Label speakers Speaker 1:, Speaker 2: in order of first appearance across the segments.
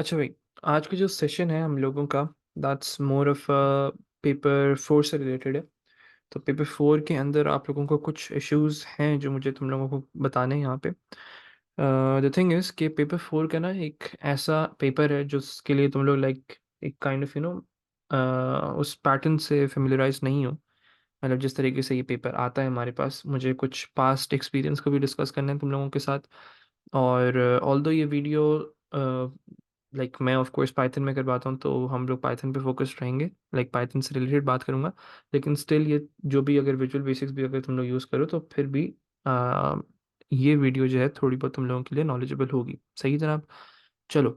Speaker 1: अच्छा भाई, आज का जो सेशन है हम लोगों का, that's more of paper four से रिलेटेड है। तो पेपर फोर के अंदर आप लोगों को कुछ इश्यूज हैं जो मुझे तुम लोगों को बताने हैं यहाँ पे। द थिंग इज कि पेपर फोर का ना एक ऐसा पेपर है जिसके लिए तुम लोग लाइक एक काइंड ऑफ उस पैटर्न से फेमिलराइज नहीं हो। मतलब जिस तरीके से ये पेपर आता है हमारे पास, मुझे कुछ पास्ट एक्सपीरियंस को भी डिस्कस करना है तुम लोगों के साथ। और ऑल दो ये वीडियो लाइक मैं ऑफ कोर्स पाइथन में करवाता हूँ, तो हम लोग पाइथन पे फोकस्ड रहेंगे, लाइक पाइथन से रिलेटेड बात करूँगा। लेकिन स्टिल ये जो भी अगर विजुअल बेसिक्स भी अगर तुम लोग यूज़ करो तो फिर भी आ, ये वीडियो जो है थोड़ी बहुत तुम लोगों के लिए नॉलेजेबल होगी। सही जनाब। चलो,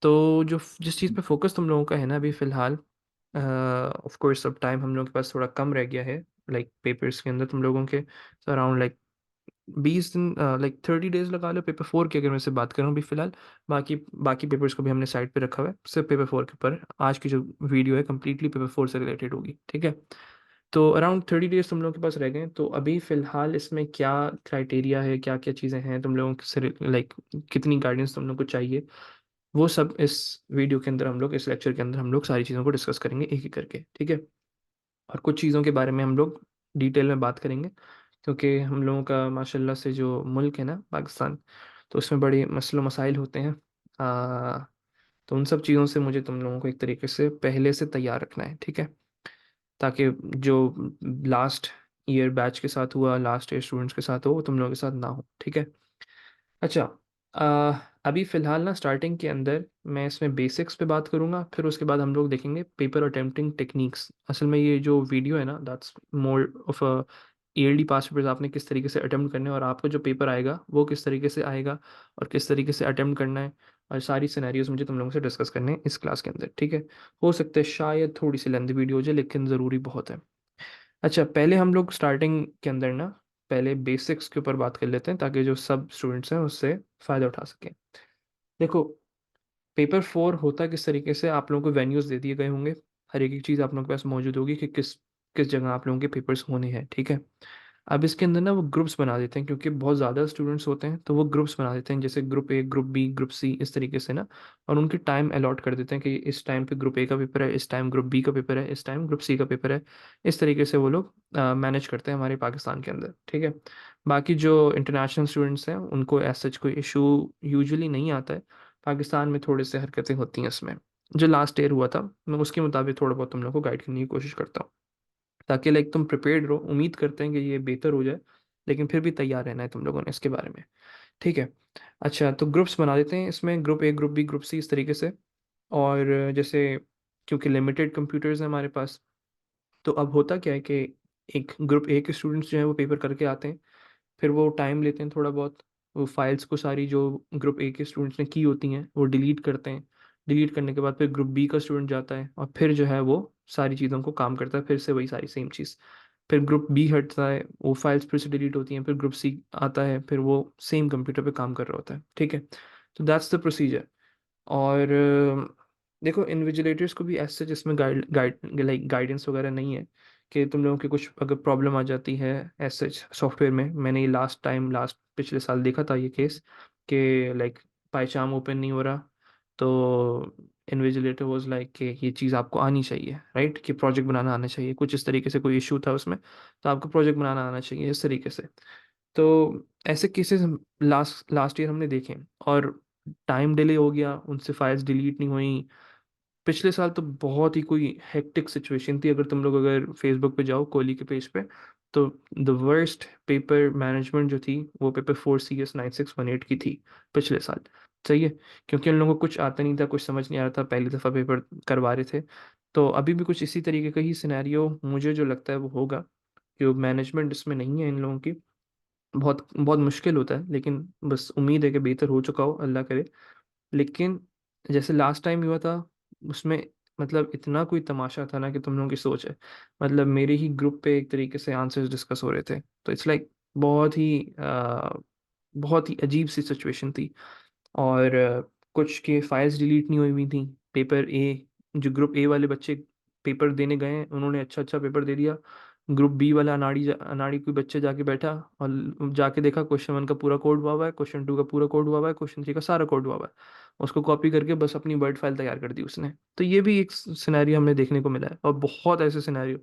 Speaker 1: तो जो जिस चीज़ पे फोकस तुम लोगों का है ना अभी फ़िलहाल, ऑफ कोर्स अब टाइम हम लोगों के पास थोड़ा कम रह गया है। लाइक पेपर्स के अंदर तुम लोगों के अराउंड लाइक 20 दिन, लाइक 30 डेज लगा लो पेपर फोर की अगर मैं से बात करूँ अभी फिलहाल। बाकी बाकी पेपर्स को भी हमने साइड पे रखा हुआ है, सिर्फ पेपर फोर के ऊपर आज की जो वीडियो है कंप्लीटली पेपर फोर से रिलेटेड होगी। ठीक है। तो अराउंड 30 डेज तुम लोगों के पास रह गए हैं, तो अभी फिलहाल इसमें क्या क्राइटेरिया है, क्या क्या चीज़ें हैं तुम लोगों से, लाइक कितनी गाइडेंस तुम लोग को चाहिए, वो सब इस वीडियो के अंदर हम लोग, इस लेक्चर के अंदर हम लोग सारी चीज़ों को डिस्कस करेंगे एक एक करके। ठीक है। और कुछ चीज़ों के बारे में हम लोग डिटेल में बात करेंगे, क्योंकि हम लोगों का माशाल्लाह से जो मुल्क है ना पाकिस्तान, तो उसमें बड़े मसलो मसाइल होते हैं। आ, तो उन सब चीज़ों से मुझे तुम लोगों को एक तरीके से पहले से तैयार रखना है। ठीक है। ताकि जो लास्ट ईयर बैच के साथ हुआ, लास्ट ईयर स्टूडेंट्स के साथ हो, वो तुम लोगों के साथ ना हो। ठीक है। अच्छा, अभी फ़िलहाल ना स्टार्टिंग के अंदर मैं इसमें बेसिक्स पे बात करूँगा, फिर उसके बाद हम लोग देखेंगे पेपर अटेम्प्टिंग टेक्निक्स। असल में ये जो वीडियो है ना, that's more of a yearly pass papers आपने किस तरीके से अटेम्प्ट करने हैं, और आपको जो पेपर आएगा वो किस तरीके से आएगा, और किस तरीके से अटेम्प्ट करना है, और सारी सिनेरियोज मुझे तुम लोगों से डिस्कस करने हैं इस क्लास के अंदर। ठीक है। हो सकता है शायद थोड़ी सी लेंथी वीडियो हो जाए, लेकिन ज़रूरी बहुत है। अच्छा, पहले हम लोग स्टार्टिंग के अंदर ना पहले बेसिक्स के ऊपर बात कर लेते हैं, ताकि जो सब स्टूडेंट्स हैं उससे फ़ायदा उठा सकें। देखो, पेपर फोर होता किस तरीके से, आप लोगों को वेन्यूज़ दे दिए गए होंगे, हर एक चीज़ आप लोगों के पास मौजूद होगी कि किस किस जगह आप लोगों के पेपर्स होने हैं। ठीक है। अब इसके अंदर ना वो ग्रुप्स बना देते हैं, क्योंकि बहुत ज़्यादा स्टूडेंट्स होते हैं, तो वो ग्रुप्स बना देते हैं, जैसे group A, group B, group C, इस तरीके से ना। और उनकी टाइम अलॉट कर देते हैं कि इस टाइम पे ग्रुप ए का पेपर है, इस टाइम ग्रुप बी का पेपर है, इस टाइम ग्रुप सी का पेपर है। इस तरीके से वो लोग मैनेज करते हैं हमारे पाकिस्तान के अंदर। ठीक है। बाकी जो इंटरनेशनल स्टूडेंट्स हैं उनको एज सच कोई इशू यूजुअली नहीं आता है। पाकिस्तान में थोड़े से हरकतें होती हैं इसमें। जो लास्ट ईयर हुआ था, मैं उसके मुताबिक थोड़ा बहुत तुम लोग को गाइड करने की कोशिश करता हूँ, ताकि लाइक तुम प्रिपेयर्ड रहो। उम्मीद करते हैं कि ये बेहतर हो जाए, लेकिन फिर भी तैयार रहना है तुम लोगों ने इसके बारे में। ठीक है। अच्छा, तो ग्रुप्स बना देते हैं इसमें, group A, group B, group C, इस तरीके से। और जैसे, क्योंकि लिमिटेड कंप्यूटर्स हैं हमारे पास, तो अब होता क्या है कि एक ग्रुप ए के स्टूडेंट्स जो हैं वो पेपर करके आते हैं, फिर वो टाइम लेते हैं थोड़ा बहुत, वो फाइल्स को सारी जो ग्रुप ए के स्टूडेंट्स ने की होती हैं वो डिलीट करते हैं। डिलीट करने के बाद फिर ग्रुप बी का स्टूडेंट जाता है और फिर जो है वो सारी चीज़ों को काम करता है, फिर से वही सारी सेम चीज़। फिर ग्रुप बी हटता है, वो फाइल्स फिर से डिलीट होती हैं, फिर ग्रुप सी आता है, फिर वो सेम कंप्यूटर पे काम कर रहा होता है। ठीक है। तो दैट्स द प्रोसीजर। और देखो, इन्विजिलेटर्स को भी ऐसे जिसमें गाइड गाइड लाइक गाइडेंस वगैरह नहीं है कि तुम लोगों की कुछ अगर प्रॉब्लम आ जाती है ऐसे सॉफ्टवेयर में। मैंने ये लास्ट पिछले साल देखा था ये केस, कि लाइक पाइचाम ओपन नहीं हो रहा, तो इन्विजिलेटर वाज लाइक कि ये चीज़ आपको आनी चाहिए, राइट, कि प्रोजेक्ट बनाना आना चाहिए, कुछ इस तरीके से कोई इशू था उसमें, तो आपको प्रोजेक्ट बनाना आना चाहिए इस तरीके से। तो ऐसे केसेस लास्ट लास्ट ईयर हमने देखे। और टाइम डिले हो गया, उनसे फाइल्स डिलीट नहीं हुई। पिछले साल तो बहुत ही कोई हेक्टिक सिचुएशन थी, अगर तुम लोग अगर फेसबुक पे जाओ कोहली के पेज पे, तो द वर्स्ट पेपर मैनेजमेंट जो थी वो पेपर 4CS9618 की थी पिछले साल। सही है। क्योंकि उन लोगों को कुछ आता नहीं था, कुछ समझ नहीं आ रहा था, पहली दफ़ा पेपर करवा रहे थे। तो अभी भी कुछ इसी तरीके का ही सिनेरियो मुझे जो लगता है वो होगा, कि मैनेजमेंट इसमें नहीं है इन लोगों की। बहुत बहुत मुश्किल होता है, लेकिन बस उम्मीद है कि बेहतर हो चुका हो, अल्लाह करे। लेकिन जैसे लास्ट टाइम हुआ था उसमें, मतलब इतना कोई तमाशा था ना कि तुम लोगों की सोच है। मतलब मेरे ही ग्रुप पे एक तरीके से आंसर्स डिस्कस हो रहे थे, तो इट्स लाइक बहुत ही अजीब सी सिचुएशन थी। और कुछ के फाइल्स डिलीट नहीं हुई थी। पेपर ए, जो ग्रुप ए वाले बच्चे पेपर देने गए हैं, उन्होंने अच्छा अच्छा पेपर दे दिया। ग्रुप बी वाला अनाड़ी कोई बच्चा जाके बैठा और जाके देखा क्वेश्चन 1 का पूरा कोड हुआ हुआ है, क्वेश्चन 2 का पूरा कोड हुआ हुआ है, क्वेश्चन 3 का सारा कोड हुआ हुआ है। उसको कॉपी करके बस अपनी वर्ड फाइल तैयार कर दी उसने। तो ये भी एक सिनेरियो हमने देखने को मिला है, और बहुत ऐसे सिनेरियो,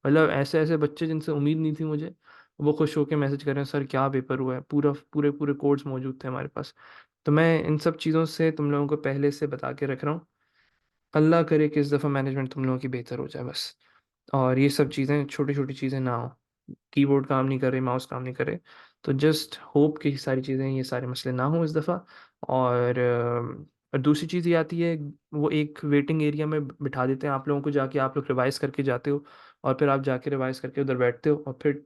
Speaker 1: मतलब ऐसे ऐसे बच्चे जिनसे उम्मीद नहीं थी मुझे, वो खुश होकर मैसेज कर रहे हैं सर क्या पेपर हुआ है, पूरा पूरे पूरे कोड्स मौजूद थे हमारे पास। तो मैं इन सब चीज़ों से तुम लोगों को पहले से बता के रख रहा हूँ। अल्लाह करे कि इस दफ़ा मैनेजमेंट तुम लोगों की बेहतर हो जाए बस, और ये सब चीज़ें छोटी छोटी चीज़ें ना हो, कीबोर्ड काम नहीं करे, माउस काम नहीं करे, तो जस्ट होप कि सारी चीज़ें, ये सारे मसले ना हो इस दफ़ा। और दूसरी चीज़ ये आती है, वो एक वेटिंग एरिया में बिठा देते हैं आप लोगों को, जाके आप लोग रिवाइज़ करके जाते हो, और फिर आप जाके रिवाइज़ करके उधर बैठते हो, और फिर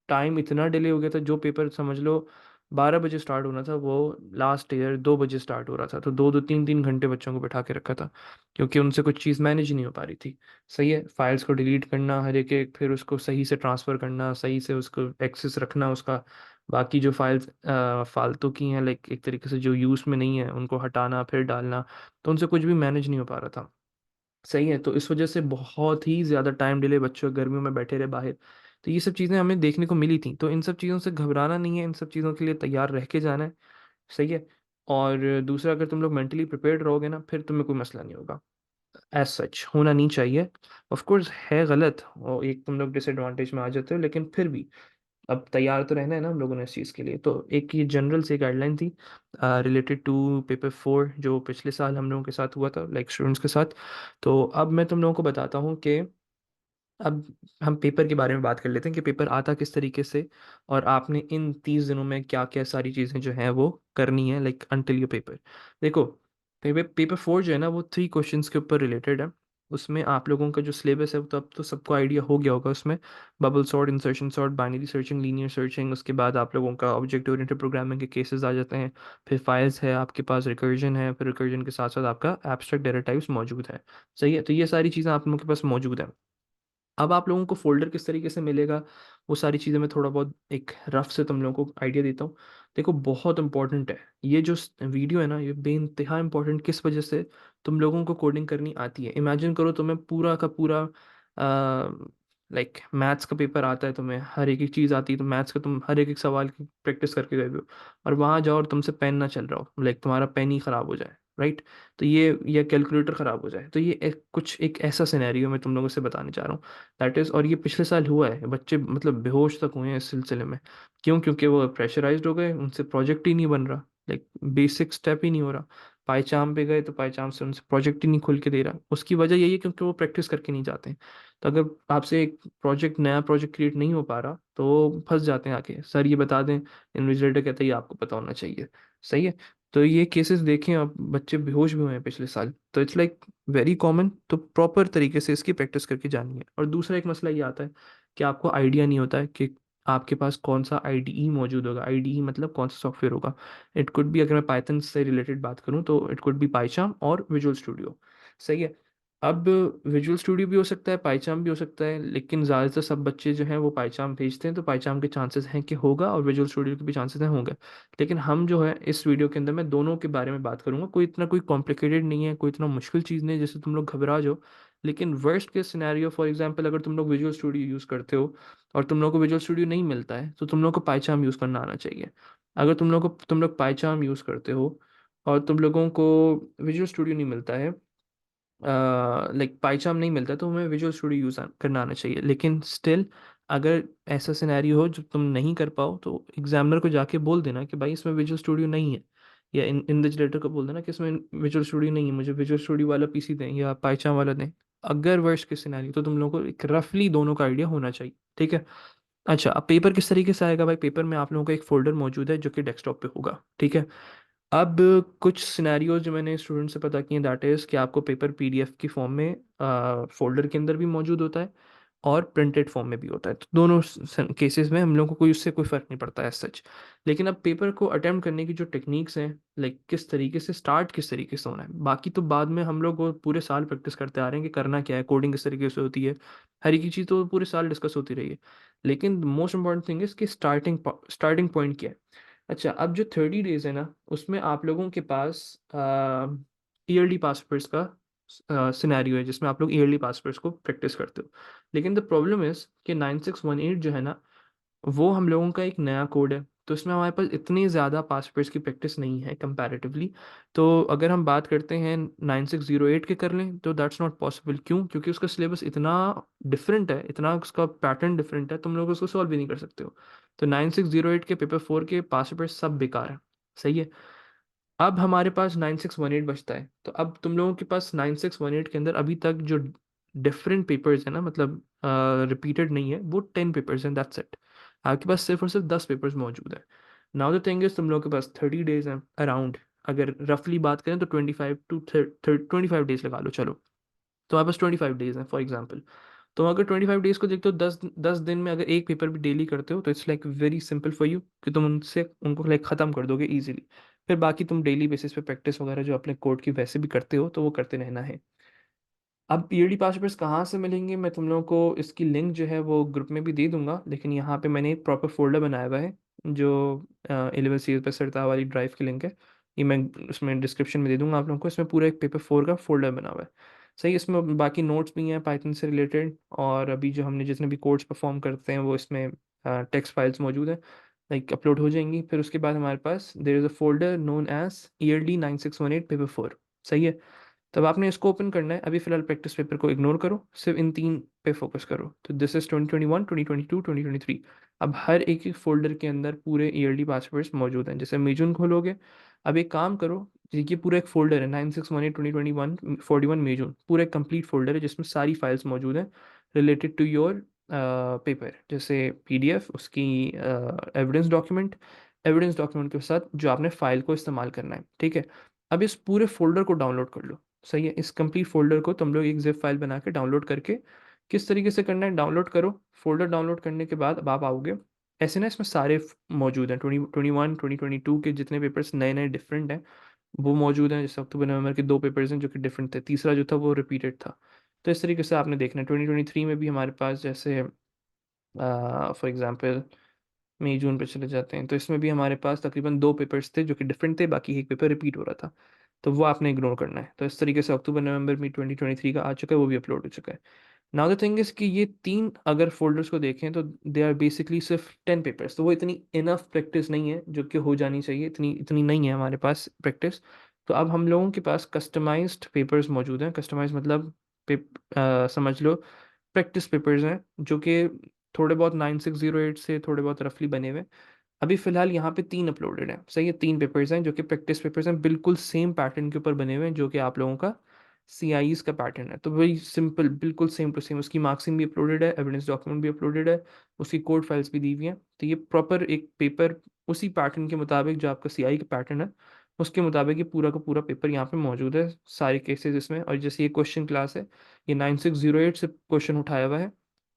Speaker 1: टाइम इतना डिले हो गया था, जो पेपर समझ लो 12 बजे स्टार्ट होना था, वो लास्ट ईयर 2 बजे स्टार्ट हो रहा था। तो दो दो तीन तीन घंटे बच्चों को बैठा के रखा था, क्योंकि उनसे कुछ चीज़ मैनेज ही नहीं हो पा रही थी। सही है, फाइल्स को डिलीट करना हर एक एक, फिर उसको सही से ट्रांसफ़र करना, सही से उसको एक्सेस रखना उसका, बाकी जो फाइल्स फालतू की हैं, लाइक एक तरीके से जो यूज़ में नहीं है उनको हटाना फिर डालना, तो उनसे कुछ भी मैनेज नहीं हो पा रहा था। सही है, तो इस वजह से बहुत ही ज़्यादा टाइम डिले, बच्चों गर्मियों में बैठे रहे बाहर। तो ये सब चीज़ें हमें देखने को मिली थी, तो इन सब चीज़ों से घबराना नहीं है, इन सब चीज़ों के लिए तैयार रह के जाना है। सही है। और दूसरा, अगर तुम लोग मेंटली प्रिपेयर्ड रहोगे ना, फिर तुम्हें कोई मसला नहीं होगा। एज सच होना नहीं चाहिए। ऑफ कोर्स है गलत, और एक तुम लोग डिसएडवांटेज में आ जाते हो, लेकिन फिर भी अब तैयार तो रहना है ना हम लोगों ने इस चीज़ के लिए। तो एक ये जनरल से गाइडलाइन थी रिलेटेड टू पेपर 4, जो पिछले साल हम लोगों के साथ हुआ था, लाइक स्टूडेंट्स के साथ। तो अब मैं तुम लोगों को बताता हूँ कि अब हम पेपर के बारे में बात कर लेते हैं कि पेपर आता किस तरीके से, और आपने इन 30 दिनों में क्या क्या सारी चीज़ें जो हैं वो करनी है, लाइक अनटिल योर पेपर। देखो, पेपर 4 जो है ना, वो 3 क्वेश्चंस के ऊपर रिलेटेड है। उसमें आप लोगों का जो सिलेबस है वो तो अब तो सबको आइडिया हो गया होगा। उसमें bubble sort, insertion sort, binary searching, linear searching, उसके बाद आप लोगों का ऑब्जेक्ट ओरिएंटेड प्रोग्रामिंग के केसेस आ जाते हैं। फिर फाइल्स है आपके पास, रिकर्जन है, फिर रिकर्जन के साथ साथ आपका एब्स्ट्रैक्ट डाटा टाइप्स मौजूद है। सही है, तो ये सारी चीज़ें आप लोगों के पास मौजूद है। अब आप लोगों को फ़ोल्डर किस तरीके से मिलेगा, वो सारी चीज़ें मैं थोड़ा बहुत एक रफ से तुम लोगों को आइडिया देता हूँ। देखो, बहुत इंपॉर्टेंट है ये जो वीडियो है ना, ये बेइंतहा इंपॉर्टेंट किस वजह से, तुम लोगों को कोडिंग करनी आती है। इमेजिन करो तुम्हें पूरा का पूरा लाइक मैथ्स का पेपर आता है, तुम्हें हर एक एक चीज़ आती है, तो मैथ्स का तुम हर एक एक सवाल की प्रैक्टिस करके गए हो, और वहाँ जाओ और तुमसे पेन ना चल रहा हो, लाइक तुम्हारा पेन ही ख़राब हो जाए, राइट। तो ये, या कैलकुलेटर ख़राब हो जाए, तो ये कुछ एक ऐसा सिनेरियो मैं तुम लोगों से बताने जा रहा हूँ। दैट इज़, और ये पिछले साल हुआ है, बच्चे मतलब बेहोश तक हुए हैं इस सिलसिले में। क्यों? क्योंकि वो प्रेशराइज्ड हो गए, उनसे प्रोजेक्ट ही नहीं बन रहा, लाइक बेसिक स्टेप ही नहीं हो रहा। पाईचाम पे गए तो पाईचाम से उनसे प्रोजेक्ट ही नहीं खुल के दे रहा। उसकी वजह यही है क्योंकि वो प्रैक्टिस करके नहीं जाते हैं। तो अगर आपसे एक नया प्रोजेक्ट क्रिएट नहीं हो पा रहा, तो फंस जाते हैं आके, सर ये बता दें, इन्विजिलेटर कहता है ये आपको पता होना चाहिए। सही है। तो ये केसेस देखें, अब बच्चे बेहोश भी हुए हैं पिछले साल, तो इट्स लाइक वेरी कॉमन। तो प्रॉपर तरीके से इसकी प्रैक्टिस करके जानी है। और दूसरा एक मसला ये आता है कि आपको आइडिया नहीं होता है कि आपके पास कौन सा आईडीई मौजूद होगा। आईडीई मतलब कौन सा सॉफ्टवेयर होगा। इट कुड बी, अगर मैं पाइथन से रिलेटेड बात करूं, तो इट कुड बी पाइचाम और विजुअल स्टूडियो। सही है। अब विजुअल स्टूडियो भी हो सकता है, पाइचाम भी हो सकता है, लेकिन ज़्यादातर सब बच्चे जो हैं वो पाइचाम भेजते हैं, तो पाइचाम के चांसेस हैं कि होगा, और विजुअल स्टूडियो के भी चांसेस हैं होंगे। लेकिन हम जो है इस वीडियो के अंदर मैं दोनों के बारे में बात करूंगा। कोई इतना कोई कॉम्प्लिकेटेड नहीं है, कोई इतना मुश्किल चीज़ नहीं है जिससे तुम लोग घबरा जाओ। लेकिन worst case scenario, for example, अगर तुम लोग विजुअल स्टूडियो यूज़ करते हो और तुम लोग को विजुअल स्टूडियो नहीं मिलता है, तो तुम लोग को पाइचाम यूज़ करना आना चाहिए। अगर तुम लोग पाइचाम यूज़ करते हो और तुम लोगों को विजुअल स्टूडियो नहीं मिलता है, लाइक पाइचाम नहीं मिलता, तो हमें विजुअल स्टूडियो यूज़ करना आना चाहिए। लेकिन स्टिल, अगर ऐसा सिनेरियो हो जो तुम नहीं कर पाओ, तो एग्जामिनर को जाके बोल देना कि भाई इसमें विजुअल स्टूडियो नहीं है, या इन्विजिलेटर को बोल देना कि इसमें विजुअल स्टूडियो नहीं है, मुझे विजुअल स्टूडियो वाला पीसी दें या पाइचाम वाला दें। अगर वर्ष के सिनेरियो, तो तुम लोगों को एक रफली दोनों का आइडिया होना चाहिए। ठीक है। अच्छा, अब पेपर किस तरीके से आएगा भाई? पेपर में आप लोगों का एक फोल्डर मौजूद है जो कि डेस्कटॉप पे होगा। ठीक है। अब कुछ सिनेरियोज जो मैंने स्टूडेंट से पता किए, दैट इज़ कि आपको पेपर पीडीएफ की फॉर्म में फोल्डर के अंदर भी मौजूद होता है, और प्रिंटेड फॉर्म में भी होता है। तो दोनों केसेस में हम लोगों को कोई उससे कोई फ़र्क नहीं पड़ता है सच। लेकिन अब पेपर को अटेम्प्ट करने की जो टेक्निक्स हैं, लाइक किस तरीके से स्टार्ट, किस तरीके से होना है, बाकी तो बाद में हम लोग वो पूरे साल प्रैक्टिस करते आ रहे हैं कि करना क्या है, कोडिंग किस तरीके से होती है, हर एक चीज़ तो पूरे साल डिस्कस होती रही है। लेकिन मोस्ट इंपॉर्टेंट थिंग इज़ कि स्टार्टिंग पॉइंट क्या है। अच्छा, अब जो 30 डेज है ना, उसमें आप लोगों के पास ईयरली पास पेपर्स का सिनेरियो है जिसमें आप लोग ईयरली पास पेपर्स को प्रैक्टिस करते हो। लेकिन द प्रॉब्लम इज़ कि 9618 जो है ना, वो हम लोगों का एक नया कोड है, तो इसमें हमारे पास इतनी ज़्यादा पास पेपर्स की प्रैक्टिस नहीं है कंपैरेटिवली। तो अगर हम बात करते हैं 9608 के कर लें तो दैट्स नॉट पॉसिबल। क्यों? क्योंकि उसका सिलेबस इतना डिफरेंट है, इतना उसका पैटर्न डिफरेंट है, तुम लोग उसको सॉल्व भी नहीं कर सकते हो। तो 9608 के पेपर 4 के पास पेपर्स सब बेकार है। सही है। अब हमारे पास 9618 बचता है, तो अब तुम लोगों के पास 9618 के अंदर अभी तक जो डिफरेंट पेपर्स है ना, मतलब रिपीटेड नहीं है, वो 10 पेपर्स हैं, दैट्स इट। आपके पास सिर्फ और सिर्फ 10 पेपर्स मौजूद है। नाउ द थिंग इज, तुम लोगों के पास 30 डेज हैं अराउंड। अगर रफली बात करें तो 25 डेज लगा लो चलो। तो हमारे पास 25 डेज हैं फॉर एग्जाम्पल। तो अगर 25 डेज को देखते हो, 10 दिन में अगर एक पेपर भी डेली करते हो, तो it's like very simple for you कि तुम उनसे उनको लाइक ख़त्म कर दोगे इजीली। फिर बाकी तुम डेली बेसिस पे प्रैक्टिस वगैरह जो अपने कोड की वैसे भी करते हो, तो वो करते रहना है। अब पीरियडी पास पेपर्स कहाँ से मिलेंगे, मैं तुम लोगों को इसकी लिंक जो है वो ग्रुप में भी दे दूंगा, लेकिन यहाँ पे मैंने एक प्रॉपर फोल्डर बनाया हुआ है जो 11 सीरीज पर सरता वाली ड्राइव की लिंक है। ये मैं उसमें डिस्क्रिप्शन में दे दूंगा आप लोगों को। इसमें पूरा एक पेपर 4 का फोल्डर बना हुआ है। सही, इसमें बाकी नोट्स भी हैं पाइथन से रिलेटेड, और अभी जो हमने जितने भी कोड्स परफॉर्म करते हैं वो इसमें टेक्स्ट फाइल्स मौजूद हैं, लाइक अपलोड हो जाएंगी। फिर उसके बाद हमारे पास there is a folder known as early 9618 paper 4। सही है। तब आपने इसको ओपन करना है। अभी फिलहाल प्रैक्टिस पेपर को इग्नोर करो, सिर्फ इन तीन पे फोकस करो। तो दिस इज 2021, 2022, 2023। अब हर एक एक फोल्डर के अंदर पूरे ईयरली पासवर्ड्स मौजूद हैं। जैसे मेजून खोलोगे, अब एक काम करो, ये पूरा एक फोल्डर है 9618 2021 मेजून, पूरा एक कंप्लीट फोल्डर है जिसमें सारी फाइल्स मौजूद हैं रिलेटेड टू योर पेपर। जैसे पीडीएफ, उसकी एविडेंस डॉक्यूमेंट के साथ जो आपने फाइल को इस्तेमाल करना है। ठीक है। अब इस पूरे फोल्डर को डाउनलोड कर लो। सही है। इस कंप्लीट फोल्डर को तुम लोग एक जिप फाइल बना के डाउनलोड करके, किस तरीके से करना है, डाउनलोड करो। फोल्डर डाउनलोड करने के बाद अब आप आओगे, ऐसे ना इसमें सारे मौजूद हैं 2021 2022 के जितने पेपर्स नए नए डिफरेंट हैं वो मौजूद हैं। जैसे अक्टूबर नवंबर के 2 पेपर्स हैं जो कि डिफरेंट थे, तीसरा जो था वो रिपीटेड था। तो इस तरीके से आपने देखना है। 2023 में भी हमारे पास जैसे फॉर एग्जांपल मई जून पे चले जाते हैं, तो इसमें भी हमारे पास तकरीबन 2 पेपर्स थे जो कि डिफरेंट थे, बाकी एक पेपर रिपीट हो रहा था। तो वो आपने इग्नोर करना है। तो इस तरीके से अक्टूबर नवंबर में 2023 का आ चुका है, वो भी अपलोड हो चुका है। नाउ द थिंग इज कि ये तीन अगर फोल्डर्स को देखें तो दे आर बेसिकली सिर्फ 10 पेपर्स। तो वो इतनी इनफ प्रैक्टिस नहीं है जो कि हो जानी चाहिए, इतनी इतनी नहीं है हमारे पास प्रैक्टिस। तो अब हम लोगों के पास कस्टमाइज्ड पेपर्स मौजूद हैं। कस्टमाइज मतलब समझ लो प्रैक्टिस पेपर्स हैं जो कि थोड़े बहुत 9608 से थोड़े बहुत रफली बने हुए हैं। अभी फिलहाल यहाँ पे 3 अपलोडेड हैं। सही है। 3 पेपर्स हैं जो कि प्रैक्टिस पेपर्स हैं, बिल्कुल सेम पैटर्न के ऊपर बने हुए हैं जो कि आप लोगों का CIEs का पैटर्न है। तो वही सिंपल बिल्कुल सेम टू सेम, उसकी मार्क्सिंग भी अपलोडेड है, एविडेंस डॉक्यूमेंट भी अपलोडेड है, उसकी कोड फाइल्स भी दी हुई हैं। तो ये प्रॉपर एक पेपर उसी पैटर्न के मुताबिक जो आपका CIE का पैटर्न है उसके मुताबिक ये पूरा का पूरा पेपर यहाँ पे मौजूद है, सारे केसेस इसमें। और जैसे ये क्वेश्चन क्लास है, ये 9608 से क्वेश्चन उठाया हुआ है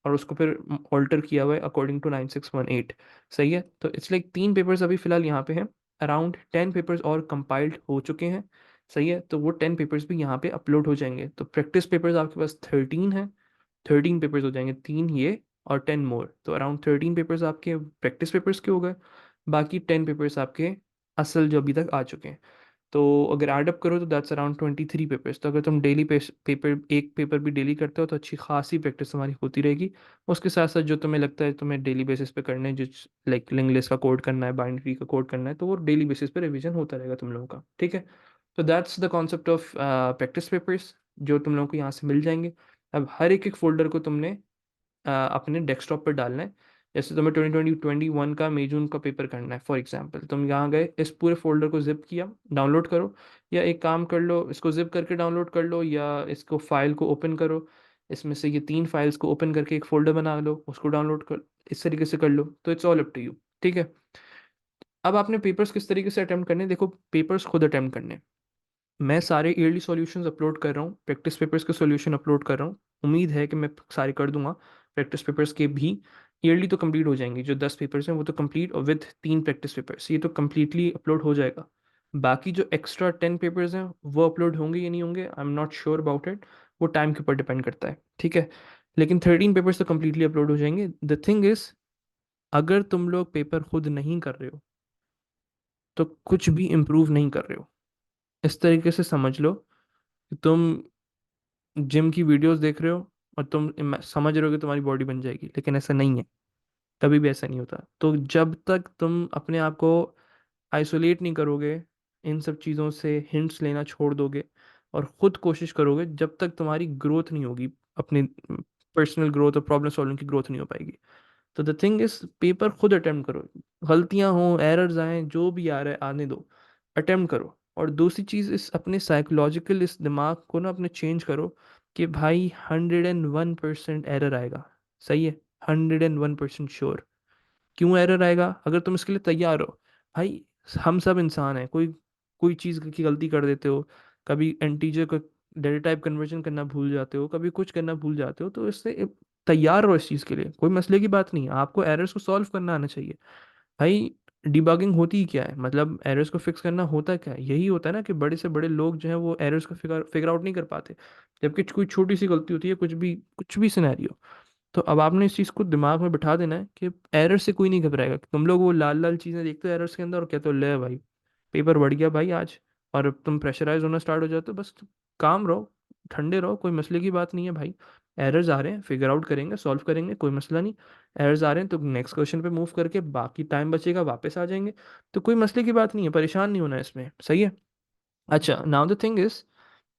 Speaker 1: और उसको फिर ऑल्टर किया हुआ है अकॉर्डिंग टू 9618। सही है। तो इट्स लाइक 3 पेपर्स अभी फिलहाल यहाँ पे हैं। अराउंड 10 पेपर्स और कंपाइल्ड हो चुके हैं। सही है। तो वो 10 पेपर्स भी यहाँ पे अपलोड हो जाएंगे। तो प्रैक्टिस पेपर्स आपके पास 13 है। 13 पेपर्स हो जाएंगे, 3 ये और 10 मोर, तो अराउंड 13 पेपर्स आपके प्रैक्टिस पेपर्स के हो गए। बाकी 10 पेपर्स आपके असल जो अभी तक आ चुके हैं। तो अगर एडअप करो तो दैट्स अराउंड 23 पेपर्स। तो अगर तुम डेली पेपर एक पेपर भी डेली करते हो तो अच्छी खासी प्रैक्टिस तुम्हारी होती रहेगी। उसके साथ साथ जो तुम्हें लगता है तुम्हें डेली बेसिस पे करना है, जिस लाइक लिंक लिस्ट का कोड करना है, बाइनरी का कोड करना है, तो वो डेली बेसिस पे रिवीजन होता रहेगा तुम लोगों का। ठीक है। तो that's the concept of practice papers जो तुम लोगों को यहाँ से मिल जाएंगे। अब हर एक एक फोल्डर को तुमने अपने डेस्कटॉप पर डालना है। जैसे तुम्हें 2021 का मई जून का पेपर करना है, फॉर एग्जांपल तुम यहाँ गए, इस पूरे फोल्डर को जिप किया, डाउनलोड करो। या एक काम कर लो, इसको जिप करके डाउनलोड कर लो, या इसको फाइल को ओपन करो, इसमें से ये 3 फाइल्स को ओपन करके एक फोल्डर बना लो, उसको डाउनलोड कर, इस तरीके से कर लो। तो it's all up to you. ठीक है। अब आपने पेपर्स किस तरीके से अटेम्प्ट करने हैं? देखो, पेपर्स खुद अटेम्प्ट करने हैं। मैं सारे ईयरली सॉल्यूशंस अपलोड कर रहा हूँ, प्रैक्टिस पेपर्स के सॉल्यूशन अपलोड कर रहा हूँ। उम्मीद है कि मैं सारे कर दूंगा। प्रैक्टिस पेपर्स के भी ईयरली तो कंप्लीट हो जाएंगे, जो 10 पेपर्स हैं वो तो कंप्लीट, और विद 3 प्रैक्टिस पेपर्स ये तो कम्प्लीटली अपलोड हो जाएगा। बाकी जो एक्स्ट्रा 10 पेपर्स हैं वो अपलोड होंगे या नहीं होंगे, I am not sure about it. वो टाइम के ऊपर डिपेंड करता है। ठीक है। लेकिन 13 पेपर्स तो कम्प्लीटली अपलोड हो जाएंगे। द थिंग इज, अगर तुम लोग पेपर खुद नहीं कर रहे हो तो कुछ भी इम्प्रूव नहीं कर रहे हो। इस तरीके से समझ लो कि तुम जिम की वीडियोस देख रहे हो और तुम समझ रहे हो कि तुम्हारी बॉडी बन जाएगी, लेकिन ऐसा नहीं है। कभी भी ऐसा नहीं होता। तो जब तक तुम अपने आप को आइसोलेट नहीं करोगे, इन सब चीज़ों से हिंट्स लेना छोड़ दोगे और ख़ुद कोशिश करोगे, जब तक तुम्हारी ग्रोथ नहीं होगी, अपनी पर्सनल ग्रोथ और प्रॉब्लम सॉल्विंग की ग्रोथ नहीं हो पाएगी। तो द थिंग इज, पेपर खुद अटेम्प्ट करो। गलतियां हों, एरर्स आए, जो भी आ रहा है आने दो, अटेम्प्ट करो। और दूसरी चीज़, इस अपने साइकोलॉजिकल इस दिमाग को ना अपने चेंज करो कि भाई 101% एरर आएगा। सही है, 101% श्योर। क्यों एरर आएगा? अगर तुम इसके लिए तैयार हो। भाई, हम सब इंसान हैं, कोई कोई चीज़ की गलती कर देते हो। कभी इंटीजर को डेटा टाइप कन्वर्जन करना भूल जाते हो, कभी कुछ करना भूल जाते हो। तो इससे तैयार रहो इस चीज़ के लिए, कोई मसले की बात नहीं है। आपको एरर्स को सॉल्व करना आना चाहिए। भाई, डिबगिंग होती ही क्या है? मतलब एरर्स को फिक्स करना होता क्या है? यही होता है ना कि बड़े से बड़े लोग जो हैं वो एरर्स को फिगर फिगर आउट नहीं कर पाते। जबकि कोई छोटी सी गलती होती है, कुछ भी सिनेरियो। तो अब आपने इस चीज़ को दिमाग में बिठा देना है कि एरर से कोई नहीं घबराएगा। तुम लोग वो लाल लाल चीज़ें देखते हो एरर्स के अंदर और कहते हो ले भाई, पेपर बढ़ गया भाई आज। और अब तुम प्रेशराइज होना स्टार्ट हो जाते हो। बस काम रहो, ठंडे रहो, कोई मसले की बात नहीं है भाई। एरर्स आ रहे हैं, फिगर आउट करेंगे, सॉल्व करेंगे, कोई मसला नहीं। एरर्स आ रहे हैं तो नेक्स्ट क्वेश्चन पे मूव करके बाकी टाइम बचेगा, वापस आ जाएंगे। तो कोई मसले की बात नहीं है, परेशान नहीं होना है इसमें। सही है। अच्छा, नाउ द थिंग इज,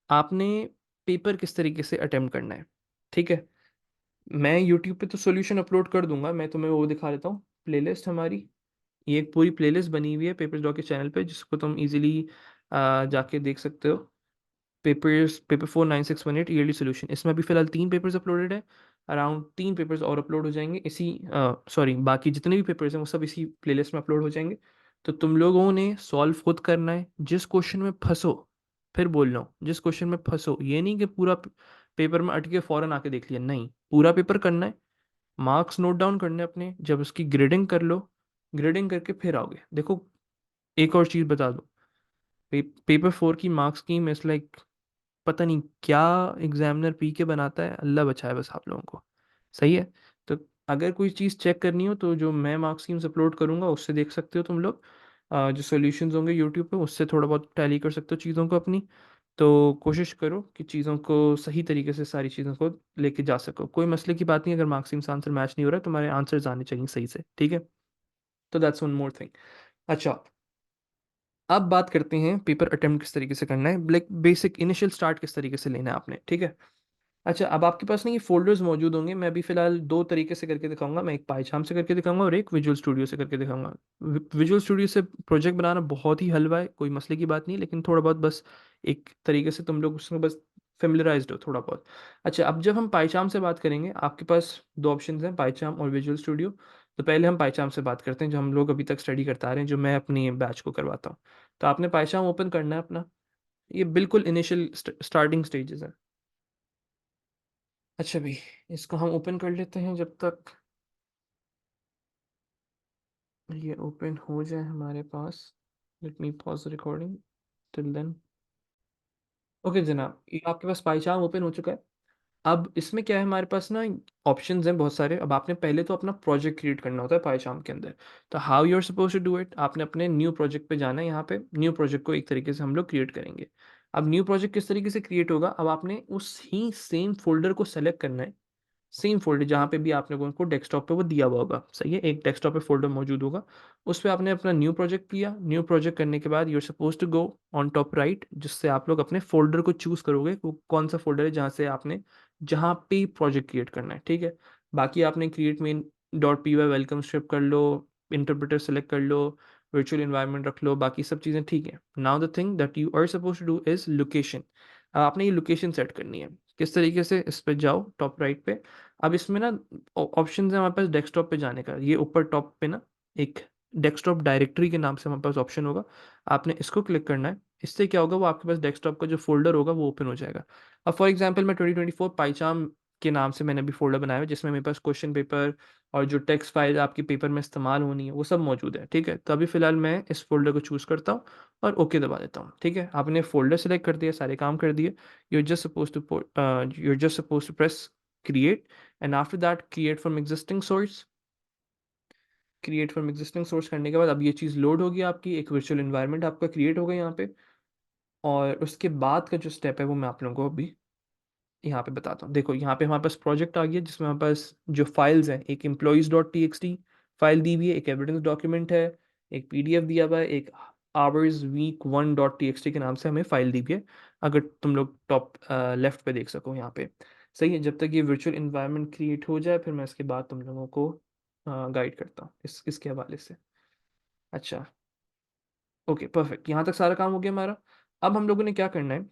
Speaker 1: आपने पेपर किस तरीके से अटेम्प्ट करना है। ठीक है। मैं यूट्यूब पे तो सॉल्यूशन अपलोड कर दूंगा, मैं तुम्हें वो दिखा देता हूँ। प्लेलिस्ट हमारी, ये एक पूरी प्लेलिस्ट बनी हुई है पेपर्स डॉग के चैनल पे, जिसको तुम इजीली जाके देख सकते हो। पेपर 49618 ईयरली सोल्यूशन, इसमें अभी फिलहाल 3 पेपर्स अपलोडेड है। अराउंड 3 पेपर्स और अपलोड हो जाएंगे इसी, सॉरी, बाकी जितने भी पेपर्स हैं वो सब इसी प्लेलिस्ट में अपलोड हो जाएंगे। तो तुम लोगों ने सॉल्व खुद करना है। जिस क्वेश्चन में फंसो, फिर बोल रहा हूँ, जिस क्वेश्चन में फंसो, ये नहीं कि पूरा पेपर में अटके फौरन आके देख लिया, नहीं, पूरा पेपर करना है। मार्क्स नोट डाउन करने अपने, जब उसकी ग्रेडिंग कर लो, ग्रेडिंग करके फिर आओगे। देखो, एक और चीज़ बता दो, पेपर 4 की मार्क्स स्कीम इज लाइक, पता नहीं क्या एग्जामिनर पी के बनाता है, अल्लाह बचाए बस आप लोगों को। सही है। तो अगर कोई चीज़ चेक करनी हो तो जो मैं मार्क्स स्कीम्स अपलोड करूँगा उससे देख सकते हो तुम लोग। जो सॉल्यूशंस होंगे यूट्यूब पे, उससे थोड़ा बहुत टैली कर सकते हो चीज़ों को अपनी। तो कोशिश करो कि चीज़ों को सही तरीके से, सारी चीज़ों को लेके जा सको। कोई मसले की बात नहीं, अगर मार्क्स स्कीम्स आंसर मैच नहीं हो रहा है, तुम्हारे आंसर्स आने चाहिए सही से। ठीक है। तो दैट्स वन मोर थिंग। अच्छा, अब बात करते हैं पेपर अटेम्प्ट किस तरीके से करना है, लाइक बेसिक इनिशियल स्टार्ट किस तरीके से लेना है आपने। ठीक है। अच्छा, अब आपके पास ना ये फ़ोल्डर्स मौजूद होंगे। मैं अभी फ़िलहाल 2 तरीके से करके दिखाऊँगा। मैं एक पाइचार्म से करके दिखाऊँगा और एक विजुअल स्टूडियो से करके दिखाऊँगा। विजुअल स्टूडियो से प्रोजेक्ट बनाना बहुत ही हलवा है, कोई मसले की बात नहीं है, लेकिन थोड़ा बहुत बस एक तरीके से तुम लोग उसमें बस फ़ैमिलियराइज़्ड हो थोड़ा बहुत। अच्छा, अब जब हम पाइचार्म से बात करेंगे, आपके पास 2 ऑप्शंस हैं, पाइचार्म और विजुअल स्टूडियो। तो पहले हम पाइचार्म से बात करते हैं, जो हम लोग अभी तक स्टडी करते आ रहे हैं, जो मैं अपनी बैच को करवाता हूँ। तो आपने पाइचार्म ओपन करना है अपना। ये बिल्कुल इनिशियल स्टार्टिंग स्टेजेस है। अच्छा भाई, इसको हम ओपन कर लेते हैं जब तक ये ओपन हो जाए हमारे पास। Let me pause recording till then. Okay जनाब, ये आपके पास पाइचार्म ओपन हो चुका है। अब इसमें क्या है, हमारे पास ना ऑप्शंस हैं बहुत सारे। अब आपने पहले तो अपना प्रोजेक्ट क्रिएट करना होता है पाइचार्म के अंदर। तो how you are suppose to do it, आपने अपने न्यू प्रोजेक्ट पे जाना है। यहाँ पे न्यू प्रोजेक्ट को एक तरीके से हम लोग क्रिएट करेंगे। अब न्यू प्रोजेक्ट किस तरीके से क्रिएट होगा, अब आपने उस ही सेम फोल्डर को सेलेक्ट करना है। सेम फ़ोल्डर जहाँ पे भी आपने वो उनको डेस्कटॉप पे वो दिया हुआ होगा, सही है? एक डेस्कटॉप पे फ़ोल्डर मौजूद होगा, उस पे आपने अपना न्यू प्रोजेक्ट किया। न्यू प्रोजेक्ट करने के बाद you are supposed to go on top right, जिससे आप लोग अपने फ़ोल्डर को चूज़ करोगे, वो कौन-सा फ़ोल्डर है जहाँ पे प्रोजेक्ट क्रिएट करना है, ठीक है? बाकी आपने create main dot P Y welcome script कर लो, इंटरप्रेटर सेलेक्ट कर लो, वर्चुअल एनवायरनमेंट रख लो, बाकी सब चीज़ें ठीक है। Now the thing that you are supposed to do is location. आपने ये लोकेशन सेट करनी है। किस तरीके से, इस पे जाओ टॉप राइट पे। अब इसमें ना ऑप्शन है हमारे पास डेस्कटॉप पे जाने का। ये ऊपर टॉप पे ना एक डेस्कटॉप डायरेक्टरी के नाम से हमारे पास ऑप्शन होगा। आपने इसको क्लिक करना है। इससे क्या होगा, वो आपके पास डेस्कटॉप का जो फ़ोल्डर होगा वो ओपन हो जाएगा। अब फॉर एग्ज़ाम्पल मैं 2024 पाइचार्म के नाम से मैंने अभी फ़ोल्डर बनाया है, जिसमें मेरे पास क्वेश्चन पेपर और जो टेक्स्ट फाइल आपके पेपर में इस्तेमाल होनी है वो सब मौजूद है, ठीक है? तो अभी फ़िलहाल मैं इस फ़ोल्डर को चूज़ करता हूँ और ओके दबा देता हूँ, ठीक है? आपने फ़ोल्डर सेलेक्ट कर दिया, सारे काम कर दिए। You're just supposed to press create, and after that create from existing source करने के बाद अब ये चीज़ लोड होगी आपकी, एक वर्चुअल एनवायरनमेंट आपका क्रिएट होगा यहाँ पे। और उसके बाद का जो स्टेप है वो मैं आप लोगों को अभी यहाँ पे बताता हूँ। देखो यहाँ पे हमारे पास प्रोजेक्ट आ गया जिसमें हमारे पास जो फाइल्स हैं, एक employees dot T X T file दी हुई है, एक एविडेंस डॉक्यूमेंट है, एक पीडीएफ दिया हुआ है, एक hours week one dot T X T के नाम से हमें फाइल दी हुई है। अगर तुम लोग टॉप लेफ्ट पे देख सको यहाँ पे। सही है, जब तक ये वर्चुअल इन्वायरमेंट क्रिएट हो जाए फिर मैं इसके बाद तुम लोगों को गाइड करता हूँ इसके हवाले से। अच्छा, ओके परफेक्ट, यहाँ तक सारा काम हो गया हमारा। अब हम लोगों ने क्या करना है,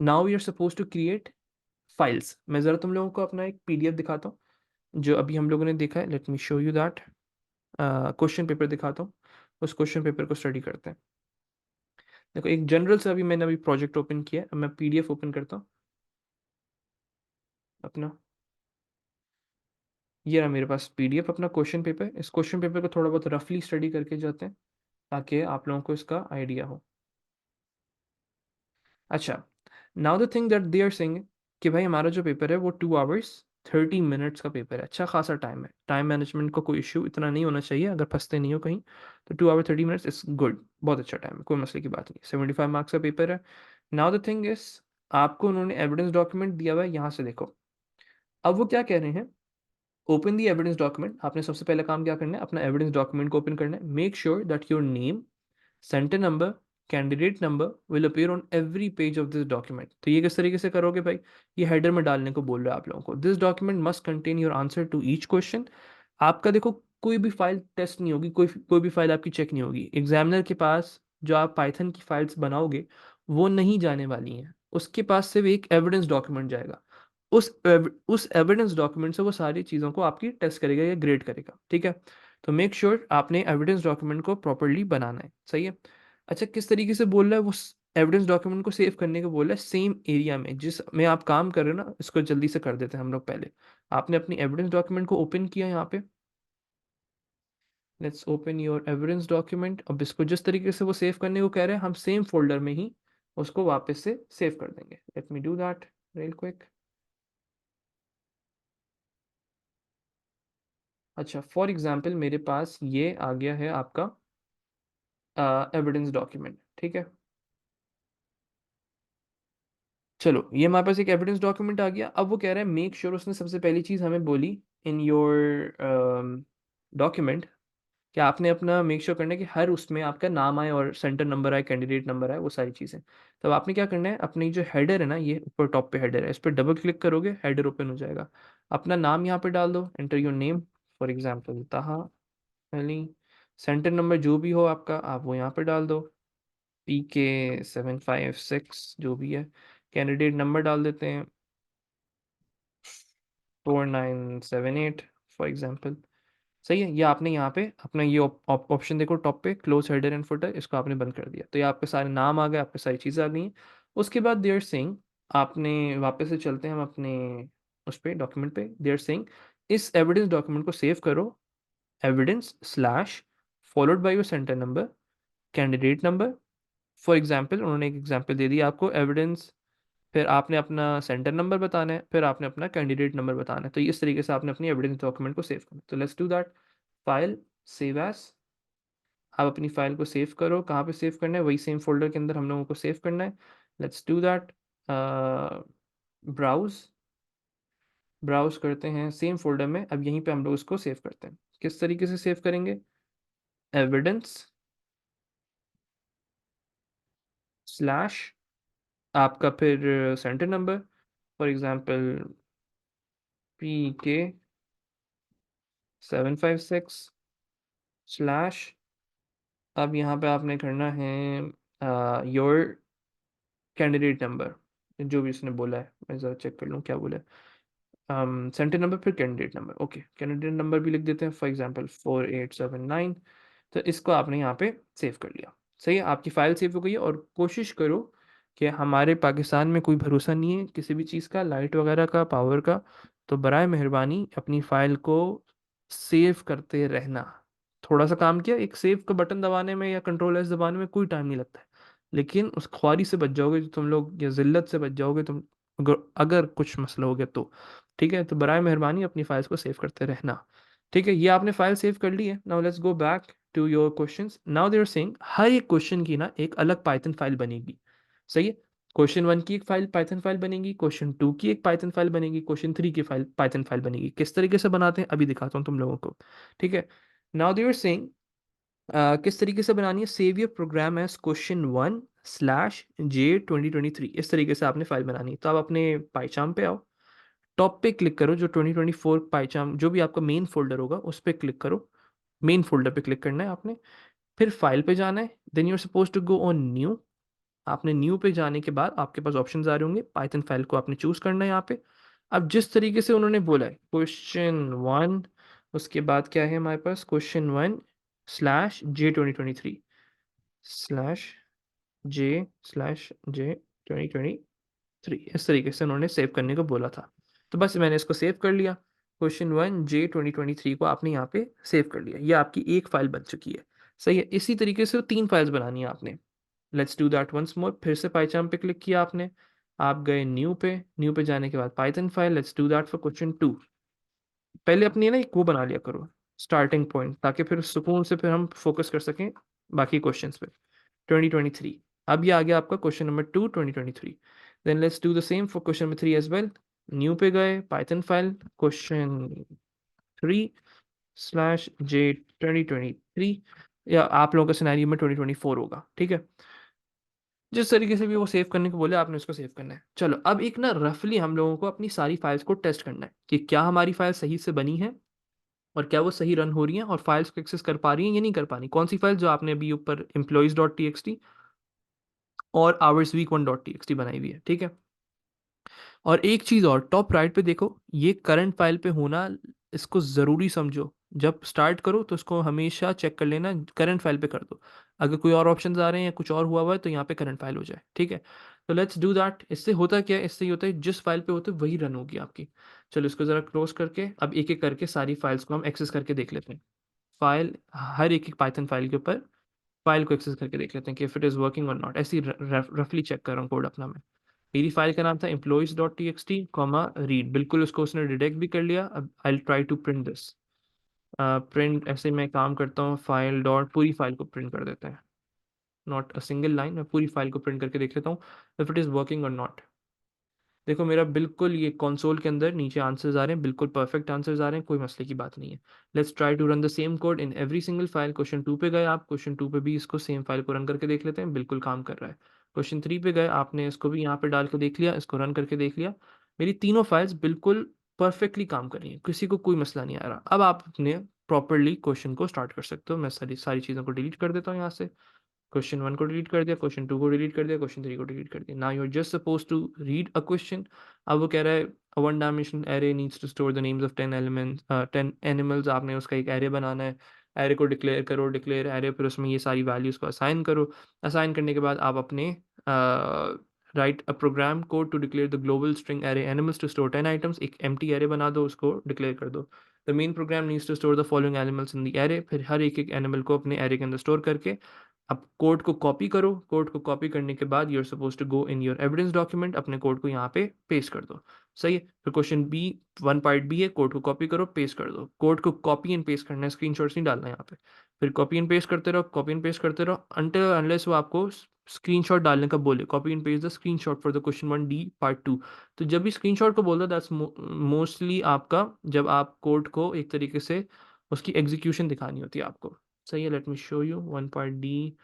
Speaker 1: now we are suppose to create files. मैं ज़रा तुम लोगों को अपना एक पीडीएफ दिखाता हूँ जो अभी हम लोगों ने देखा है। Let me show you that. Question paper दिखाता हूँ, उस क्वेश्चन पेपर को स्टडी करते हैं। देखो एक जनरल से अभी मैंने अभी प्रोजेक्ट ओपन किया है, अब मैं पीडीएफ ओपन करता हूँ अपना। ये रहा मेरे पास पीडीएफ अपना क्वेश्चन पेपर। इस क्वेश्चन पेपर को थोड़ा बहुत रफली स्टडी करके जाते हैं ताकि आप लोगों को इसका आइडिया हो। अच्छा, now the thing that they are saying कि भाई हमारा जो पेपर है वो 2 hours 30 minutes का पेपर है। अच्छा खासा टाइम है, टाइम मैनेजमेंट का कोई इशू इतना नहीं होना चाहिए, अगर फंसते नहीं हो कहीं तो 2 hour 30 minutes इज गुड, बहुत अच्छा टाइम है, कोई मसले की बात नहीं। 75 मार्क्स का पेपर है। नाउ द थिंग इज, आपको उन्होंने एविडेंस डॉक्यूमेंट दिया हुआ है, यहाँ से देखो। अब वो क्या कह रहे हैं, ओपन दी एविडेंस डॉक्यूमेंट। आपने सबसे पहला काम क्या करना है, अपना एविडेंस डॉक्यूमेंट को ओपन करना है। Make sure that your name, centre number, candidate number will appear on every page of this document. तो ये किस तरीके से करोगे भाई, ये हेडर में डालने को बोल रहा है आप लोगों को। This document must contain your answer to each question. आपका देखो कोई भी फाइल टेस्ट नहीं होगी, कोई भी फाइल आपकी चेक नहीं होगी। एग्जामिनर के पास जो आप पाइथन की फाइल्स बनाओगे वो नहीं जाने वाली हैं, उसके पास सिर्फ एक एविडेंस डॉक्यूमेंट जाएगा। उस एविडेंस डॉक्यूमेंट से वो सारी चीज़ों को आपकी टेस्ट करेगा या ग्रेड करेगा, ठीक है। तो मेक श्योर आपने एविडेंस डॉक्यूमेंट को प्रॉपरली बनाना है, सही है। अच्छा, किस तरीके से बोल रहा है वो, एविडेंस डॉक्यूमेंट को सेव करने को बोल रहा है सेम एरिया में जिस में आप काम कर रहे हो ना। इसको जल्दी से कर देते हैं हम लोग। पहले आपने अपनी एविडेंस डॉक्यूमेंट को ओपन किया यहाँ पे। Let's open your evidence document. अब इसको जिस तरीके से वो सेव करने को कह रहे हैं हम सेम फोल्डर में ही उसको वापस से सेव कर देंगे। Let me do that real quick. अच्छा, फॉर एग्जाम्पल मेरे पास ये आ गया है आपका एविडेंस डॉक्यूमेंट, ठीक है। चलो ये हमारे पास एक एविडेंस डॉक्यूमेंट आ गया। अब वो कह रहा है मेक श्योर, उसने सबसे पहली चीज़ हमें बोली इन योर डॉक्यूमेंट कि आपने अपना मेक श्योर करना है कि हर उसमें आपका नाम आए और सेंटर नंबर आए, कैंडिडेट नंबर आए, वो सारी चीज़ें। तब आपने क्या करना है, अपनी जो हेडर है ना, ये ऊपर टॉप पे हेडर है, इस पर डबल क्लिक करोगे हेडर ओपन हो जाएगा। अपना नाम यहाँ पे डाल दो, enter your name, for example ताहा अली। सेंटर नंबर जो भी हो आपका आप वो यहाँ पे डाल दो, PK756 जो भी है। कैंडिडेट नंबर डाल देते हैं 4978 फॉर एग्जांपल। सही है, ये आपने यहाँ पे अपना ये ऑप्शन देखो टॉप पे, क्लोज हेडर एंड फुटर, इसको आपने बंद कर दिया तो ये आपके सारे नाम आ गए, आपके सारी चीज़ें आ गई हैं। उसके बाद देयर सिंह, आपने वापस से चलते हैं हम अपने उस पे डॉक्यूमेंट पे। देयर सिंह इस एविडेंस डॉक्यूमेंट को सेव करो, evidence slash followed by your centre number, candidate number. For example उन्होंने एक एग्जाम्पल दे दिया आपको, एविडेंस, फिर आपने अपना सेंटर नंबर बताना है, फिर आपने अपना कैंडिडेट नंबर बताना है। तो इस तरीके से आपने अपनी एविडेंस डॉक्यूमेंट को सेव करना है। तो let's do that. File, save as. आप अपनी फाइल को सेव करो, कहाँ पे सेव करना है, वही सेम फोल्डर के अंदर हम लोगों को सेव करना है। Let's do that. Browse, browse करते हैं सेम फोल्डर में, अब यहीं पे हम लोग उसको सेव करते हैं। किस तरीके से सेव करेंगे, एविडेंस स्लैश आपका फिर centre number, for example PK756 slash. अब यहाँ पे आपने करना है योर कैंडिडेट नंबर, जो भी उसने बोला है, मैं ज़रा चेक कर लूँ क्या बोला है। सेंटर नंबर फिर candidate number, okay candidate number भी लिख देते हैं, फॉर एग्जांपल 4879। तो इसको आपने यहाँ पे सेव कर लिया। सही है, आपकी फ़ाइल सेव हो गई है। और कोशिश करो कि हमारे पाकिस्तान में कोई भरोसा नहीं है किसी भी चीज़ का, लाइट वगैरह का, पावर का। तो बराए मेहरबानी अपनी फ़ाइल को सेव करते रहना। थोड़ा सा काम किया, एक सेव का बटन दबाने में या कंट्रोल एस दबाने में कोई टाइम नहीं लगता है, लेकिन उस ख्वारी से बच जाओगे जो तुम लोग, या ज़िल्लत से बच जाओगे तुम, अगर कुछ मसला हो गया तो। ठीक है, तो बराए मेहरबानी अपनी फाइल्स को सेव करते रहना। ठीक है, ये आपने फाइल सेव कर ली है। Now let's go back to your questions. Now they are saying हर एक क्वेश्चन की ना एक अलग पाइथन फाइल बनेगी। सही है, क्वेश्चन 1 की एक फाइल पाइथन फाइल बनेगी, क्वेश्चन 2 की एक पाइथन फाइल बनेगी, क्वेश्चन 3 की फाइल पाइथन फाइल बनेगी। किस तरीके से बनाते हैं अभी दिखाता हूँ तुम लोगों को, ठीक है। नाउ दे आर सेइंग किस तरीके से बनानी है, save your program as question 1 slash J 2023, इस तरीके से आपने फाइल बनानी है। तो आप अपने पाइचाम पे आओ, टॉप पे क्लिक करो, जो 2024 पाइचाम जो भी आपका मेन फोल्डर होगा उस पर क्लिक करो, मेन फोल्डर पे क्लिक करना है आपने, फिर फाइल पे जाना है, then you are suppose to go on new. आपने न्यू पे जाने के बाद आपके पास ऑप्शंस आ रहे होंगे, पाइथन फाइल को आपने चूज करना है यहाँ पे। अब जिस तरीके से उन्होंने बोला है क्वेश्चन 1, उसके बाद क्या है हमारे पास, क्वेश्चन 1 स्लैश जे 2023 स्लैश जे स्लैश जे 2023, इस तरीके से उन्होंने सेव करने को बोला था। तो बस मैंने इसको सेव कर लिया, क्वेश्चन 1 जे 2023 को आपने यहाँ पे सेव कर लिया, ये आपकी एक फाइल बन चुकी है। सही है, इसी तरीके से 3 फाइल्स बनानी है आपने। Let's do that once more. फिर से पाइचाम पे क्लिक किया आपने, आप गए न्यू पे, न्यू पे जाने के बाद Python file, let's do that for question 2। पहले अपनी ना एक वो बना लिया करो स्टार्टिंग पॉइंट, ताकि फिर सुकून से फिर हम फोकस कर सकें बाकी क्वेश्चंस पे। 2023, अब ये आ गया आपका question number 2 2023। Then let's do the same for question number 3 as well. New पे गए, Python file, question 3 slash J 2023, या आप लोगों का सिनेरियो में 2024 होगा, ठीक है। जिस तरीके से भी वो सेव करने को बोले आपने उसको सेव करना है। चलो अब एक ना रफली हम लोगों को अपनी सारी फाइल्स को टेस्ट करना है कि क्या हमारी फाइल सही से बनी है और क्या वो सही रन हो रही हैं और फाइल्स को एक्सेस कर पा रही हैं या नहीं कर पा रही। कौन सी फाइल, जो आपने अभी ऊपर employees dot T X T और hours week one dot T X T बनाई हुई है, ठीक है। और एक चीज़ और, टॉप राइट पे देखो, ये करंट फाइल पे होना, इसको ज़रूरी समझो। जब स्टार्ट करो तो इसको हमेशा चेक कर लेना, करंट फाइल पे कर दो। अगर कोई और ऑप्शंस आ रहे हैं या कुछ और हुआ है तो यहाँ पे करंट फाइल हो जाए, ठीक है। तो लेट्स डू दैट। इससे होता क्या है, इससे ये होता है जिस फाइल पे होते वही रन होगी आपकी। चलो इसको ज़रा क्लोज करके अब एक एक करके सारी फाइल्स को हम एक्सेस करके देख लेते हैं। फाइल, हर एक एक पाइथन फाइल के ऊपर फाइल को एक्सेस करके देख लेते हैं कि इफ इट इज़ वर्किंग और नॉट। ऐसी रफली चेक कर रहा हूँ कोड अपना मैं। मेरी फाइल का नाम था employees dot T X T comma read, बिल्कुल उसको उसने डिटेक्ट भी कर लिया। अब I try to print this, print, ऐसे मैं काम करता हूँ, फाइल डॉट पूरी फाइल को प्रिंट कर देते हैं, नॉट अ सिंगल लाइन, मैं पूरी फाइल को प्रिंट करके देख लेता हूँ इफ इट इज़ वर्किंग और नॉट। देखो मेरा बिल्कुल ये कंसोल के अंदर नीचे आंसर्स आ रहे हैं, बिल्कुल परफेक्ट आंसर्स आ रहे हैं, कोई मसले की बात नहीं है। Let's try to run the same code in every single file. Question 2 पे गए आप, क्वेश्चन 2 पे भी इसको सेम फाइल को रन करके देख लेते हैं, बिल्कुल काम कर रहा है। क्वेश्चन 3 पे गए, आपने इसको भी यहाँ पे डाल के देख लिया, इसको रन करके देख लिया, मेरी तीनों फाइल्स बिल्कुल परफेक्टली काम कर रही हैं, किसी को कोई मसला नहीं आ रहा। अब आप अपने प्रॉपरली क्वेश्चन को स्टार्ट कर सकते हो। मैं सारी सारी चीज़ों को डिलीट कर देता हूँ यहाँ से। क्वेश्चन 1 को डिलीट कर दिया, क्वेश्चन 2 को डिलीट कर दिया, क्वेश्चन 3 को डिलीट कर दिया। Now you are just suppose to read a question. अब वो कह रहा है a one dimensional array needs to store the names of 10 elements, 10 animals. आपने उसका एक एरे बनाना है, एरे को डिक्लेयर करो, डिक्लेयर एरे, फिर उसमें ये सारी वैल्यूज को असाइन करो। असाइन करने के बाद आप अपने write a program code to declare the global string array animals to store 10 items. एक एम्प्टी एरे बना दो, उसको डिक्लेयर कर दो। The main program needs to store the following animals in the array. फिर हर एक एक एनिमल को अपने एरे के अंदर स्टोर करके अब कोड को कॉपी करो। कोड को कॉपी करने के बाद you are suppose to go in your evidence document, अपने कोड को यहाँ पे पेस्ट कर दो। सही है। फिर question B, one part B है, कोड को कॉपी करो, पेस्ट कर दो। कोड को कॉपी एंड पेस्ट करना है, स्क्रीनशॉट्स नहीं डालना है यहाँ पे। फिर कॉपी एंड पेस्ट करते रहो, कॉपी एंड पेस्ट करते रहो अनटिल अनलेस वो आपको स्क्रीनशॉट डालने का बोले, copy and paste the screenshot for the question 1 D part 2। तो जब भी स्क्रीनशॉट को बोल दो, दैट्स मोस्टली आपका, जब आप कोड को एक तरीके से उसकी एग्जीक्यूशन दिखानी होती है आपको। सही है, let me show you one part D.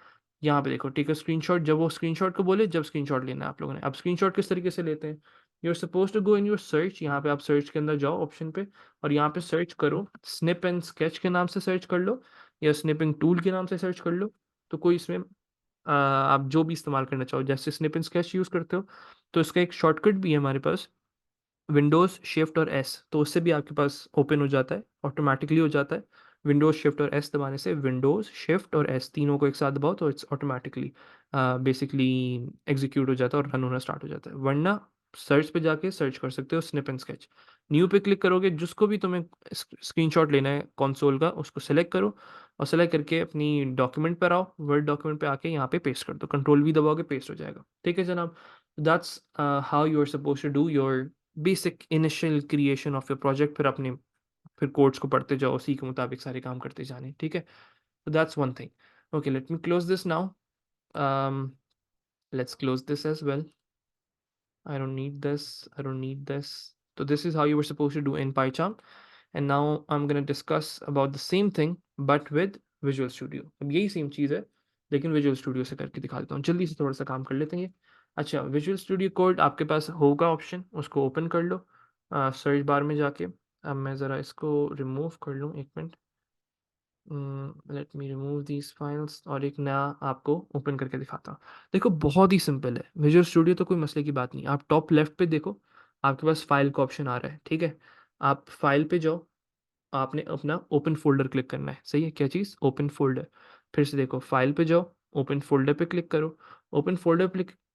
Speaker 1: यहाँ पे देखो, टेक अ स्क्रीनशॉट, जब वो स्क्रीनशॉट को बोले, जब स्क्रीनशॉट लेना है आप लोगों ने। अब स्क्रीनशॉट किस तरीके से लेते हैं, you are suppose to go in your search, यहाँ पे आप सर्च के अंदर जाओ ऑप्शन पे, और यहाँ पे सर्च करो, स्निप एंड स्केच के नाम से सर्च कर लो, या स्निपिंग टूल के नाम से सर्च कर लो। तो कोई इसमें आप जो भी इस्तेमाल करना चाहो, जैसे स्निप एंड स्केच यूज़ करते हो तो इसका एक शॉर्टकट भी है हमारे पास, विंडोज़ शिफ्ट और एस, तो उससे भी आपके पास ओपन हो जाता है, ऑटोमेटिकली हो जाता है। विंडोज़ शिफ्ट और एस दबाने से, विंडोज़ शिफ्ट और एस तीनों को एक साथ दबाओ तो इट्स ऑटोमेटिकली बेसिकली एग्जीक्यूट हो जाता है और रन होना स्टार्ट हो जाता है। वरना सर्च पे जाके सर्च कर सकते हो स्निप एंड स्केच। न्यू पे क्लिक करोगे, जिसको भी तुम्हें स्क्रीनशॉट लेना है कंसोल का, उसको सेलेक्ट करो, और सेलेक्ट करके अपनी डॉक्यूमेंट पर आओ, वर्ड डॉक्यूमेंट पे आके यहाँ पे पेस्ट कर दो, कंट्रोल भी दबाओगे, पेस्ट हो जाएगा। ठीक है जनाब, that's how you are suppose to do your basic initial creation of your project. फिर अपने फिर कोड्स को पढ़ते जाओ, उसी के मुताबिक सारे काम करते जाने, ठीक है। तो that's one thing. Okay, let me close this now, let's close this as well. I don't need this. I don't need this. So this is how you were supposed to do in PyCharm. And now I'm going to discuss about the same thing but with Visual Studio. अब यही same चीज़ है लेकिन Visual Studio से करके दिखा देता हूँ। जल्दी से थोड़ा सा काम कर लेते हैं ये। अच्छा, Visual Studio कोड आपके पास होगा ऑप्शन, उसको ओपन कर लो सर्च बार में जाके। अब मैं ज़रा इसको रिमूव कर लूँ, एक minute. Let me remove these files और एक नया आपको ओपन करके दिखाता हूँ। देखो बहुत ही सिंपल है, विजुअल स्टूडियो तो कोई मसले की बात नहीं। आप टॉप लेफ्ट पे देखो, आपके पास फाइल का ऑप्शन आ रहा है, ठीक है। आप फाइल पे जाओ, आपने अपना ओपन फ़ोल्डर क्लिक करना है, सही है? क्या चीज़? Open folder. फिर से देखो, फाइल पे जाओ, ओपन फ़ोल्डर पे क्लिक करो। ओपन फ़ोल्डर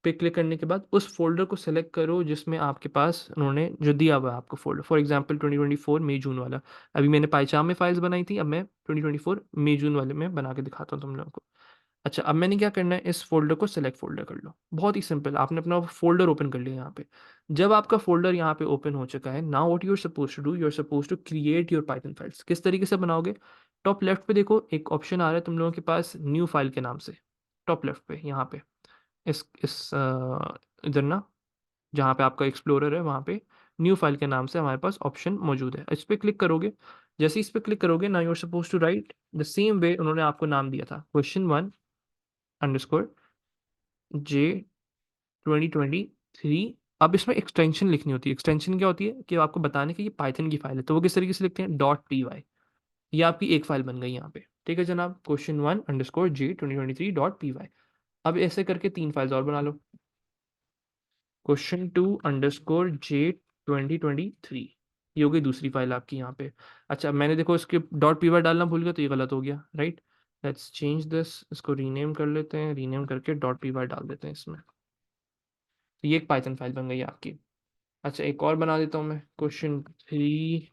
Speaker 1: पे क्लिक करने के बाद उस फ़ोल्डर को सेलेक्ट करो जिसमें आपके पास उन्होंने जो दिया हुआ है आपको फ़ोल्डर। फॉर एग्ज़ाम्पल 2024 मई-जून वाला। अभी मैंने पाइचार्म में फाइल्स बनाई थी, अब मैं 2024 मई-जून वाले में बना के दिखाता हूँ तुम लोगों को। अच्छा, अब मैंने क्या करना है, इस फ़ोल्डर को सेलेक्ट फ़ोल्डर कर लो। बहुत ही सिंपल, आपने अपना फ़ोल्डर ओपन कर लिया यहाँ पे। जब आपका फ़ोल्डर यहाँ पे ओपन हो चुका है, now what you are supposed to do, you are supposed to create your Python files. किस तरीके से बनाओगे? टॉप लेफ्ट पे देखो, एक ऑप्शन आ रहा है तुम लोगों के पास न्यू फाइल के नाम से। टॉप लेफ्ट पे यहाँ पे इधर ना, जहाँ पे आपका एक्सप्लोरर है वहाँ पे न्यू फाइल के नाम से हमारे पास ऑप्शन मौजूद है। इस पे क्लिक करोगे, जैसे ही इस पे क्लिक करोगे, now you are supposed to write the same way उन्होंने आपको नाम दिया था, क्वेश्चन 1 अंडरस्कोर जे 2023। अब इसमें एक्सटेंशन लिखनी होती है। एक्सटेंशन क्या होती है कि आपको बताने कि ये पाइथन की फाइल है, तो वो किस तरीके से लिखते हैं, डॉट पी वाई। ये आपकी एक फाइल बन गई यहाँ पे, ठीक है जनाब। Question 1 underscore G 2023 dot P Y. अब ऐसे करके 3 फाइल्स और बना लो। क्वेश्चन 2 अंडरस्कोर जे 2023, ये हो गई दूसरी फाइल आपकी यहाँ पे। अच्छा, मैंने देखो इसके डॉट पी वाई डालना भूल गया तो ये गलत हो गया, राइट। लेट्स चेंज दिस, इसको रीनेम कर लेते हैं, रीनेम करके डॉट पी वाई डाल देते हैं इसमें। तो ये एक पाइथन फाइल बन गई आपकी। अच्छा, एक और बना देता हूँ मैं, क्वेश्चन 3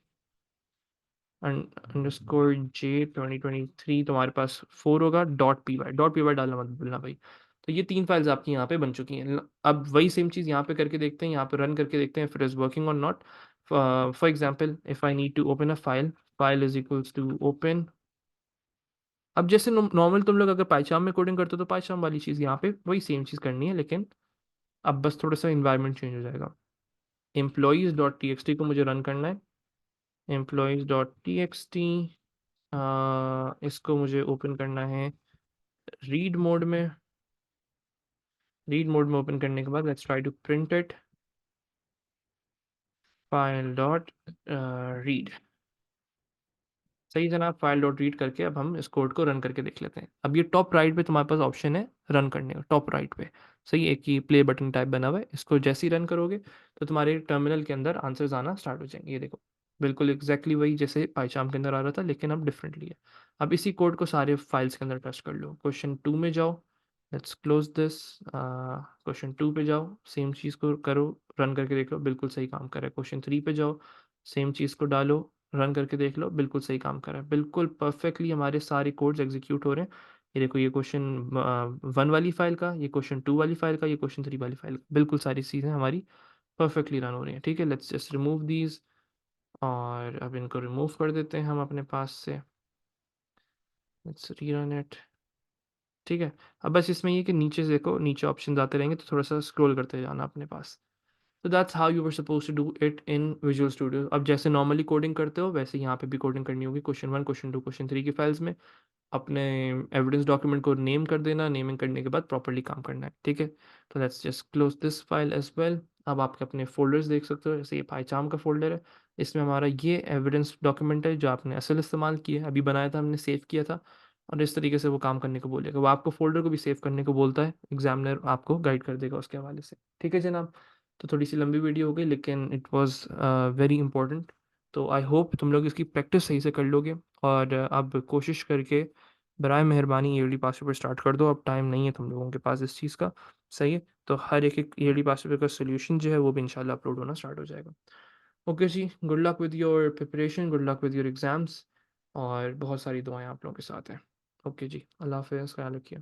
Speaker 1: अंडरस्कोर जे 2023, तुम्हारे पास 4 होगा, डॉट पी वाई डालना मत भूलना भाई। तो ये 3 फाइल्स आपकी यहाँ पे बन चुकी हैं। अब वही सेम चीज़ यहाँ पे करके देखते हैं, यहाँ पे रन करके देखते हैं, फिर इज वर्किंग और not. For example if I need to open a file, file is equals to open. अब जैसे नॉर्मल तुम लोग अगर पाइचार्म में कोडिंग करते हो तो पाइचार्म वाली चीज़ यहाँ पे वही सेम चीज़ करनी है, लेकिन अब बस थोड़ा सा इन्वायरमेंट चेंज हो जाएगा। Employees dot T X T को मुझे रन करना है। Employees dot T X T, इसको मुझे ओपन करना है रीड मोड में। रीड मोड में ओपन करने के बाद let's try to print it, file dot read. सही जनाब, फाइल डॉट रीड करके अब हम इस कोड को रन करके देख लेते हैं। अब ये टॉप राइट पे तुम्हारे पास ऑप्शन है रन करने का, टॉप राइट पे सही एक ही प्ले बटन टाइप बना हुआ है। इसको जैसे ही रन करोगे तो तुम्हारे टर्मिनल के अंदर आंसर्स आना स्टार्ट हो जाएंगे। ये देखो, बिल्कुल एग्जैक्टली वही जैसे पाइचार्म के अंदर आ रहा था, लेकिन अब डिफरेंटली है। अब इसी कोड को सारे फाइल्स के अंदर टेस्ट कर लो। क्वेश्चन 2 में जाओ, लेट्स क्लोज दिस। क्वेश्चन 2 पे जाओ, सेम चीज़ को करो, रन करके देख लो, बिल्कुल सही काम कर रहा है। क्वेश्चन 3 पे जाओ, सेम चीज़ को डालो, रन करके देख लो, बिल्कुल सही काम कर रहा है। बिल्कुल परफेक्टली हमारे सारे कोड्स एग्जीक्यूट हो रहे हैं। ये देखो, ये क्वेश्चन 1 वाली फाइल का, ये क्वेश्चन 2 वाली फाइल का, ये क्वेश्चन 3 वाली फाइल का, बिल्कुल सारी चीज़ें हमारी परफेक्टली रन हो रही हैं। ठीक है, लेट्स जस्ट रिमूव दीज और अब इनको रिमूव कर देते हैं हम अपने पास से। Let's rerun it. ठीक है, अब बस इसमें ये कि नीचे से देखो, नीचे ऑप्शन आते रहेंगे तो थोड़ा सा स्क्रॉल करते जाना अपने पास। तो that's how you were suppose to do it in visual studio. अब जैसे नॉर्मली कोडिंग करते हो वैसे यहाँ पे भी कोडिंग करनी होगी। क्वेश्चन 1, क्वेश्चन 2, क्वेश्चन 3 की फाइल्स में अपने एविडेंस डॉक्यूमेंट को नेम कर देना, नेमिंग करने के बाद प्रॉपर्ली काम करना है। ठीक है, तो let's just close this file as well. अब आपके अपने फोल्डर्स देख सकते हो, जैसे ये पाइचार्म का फोल्डर है, इसमें हमारा ये एविडेंस डॉक्यूमेंट है जो आपने असल इस्तेमाल किया है, अभी बनाया था हमने, सेव किया था, और इस तरीके से वो काम करने को बोलेगा। वो आपको फोल्डर को भी सेव करने को बोलता है, एग्जामिनर आपको गाइड कर देगा उसके हवाले से। ठीक है जनाब, तो थोड़ी सी लंबी वीडियो हो गई लेकिन इट वॉज़ वेरी इंपॉर्टेंट। तो आई होप तुम लोग इसकी प्रैक्टिस सही से कर लोगे और अब कोशिश करके बराए मेहरबानी ईयरली पास पेपर स्टार्ट कर दो। अब टाइम नहीं है तुम लोगों के पास इस चीज़ का, सही है। तो हर एक ईयरली पास पेपर का सोल्यूशन जो है वो भी इंशाल्लाह अपलोड होना स्टार्ट हो जाएगा। ओके जी, good luck with your preparation, good luck with your exams, और बहुत सारी दुआएं आप लोगों के साथ हैं। ओके जी, अल्लाह हाफ़िज़, ख्याल रखिए।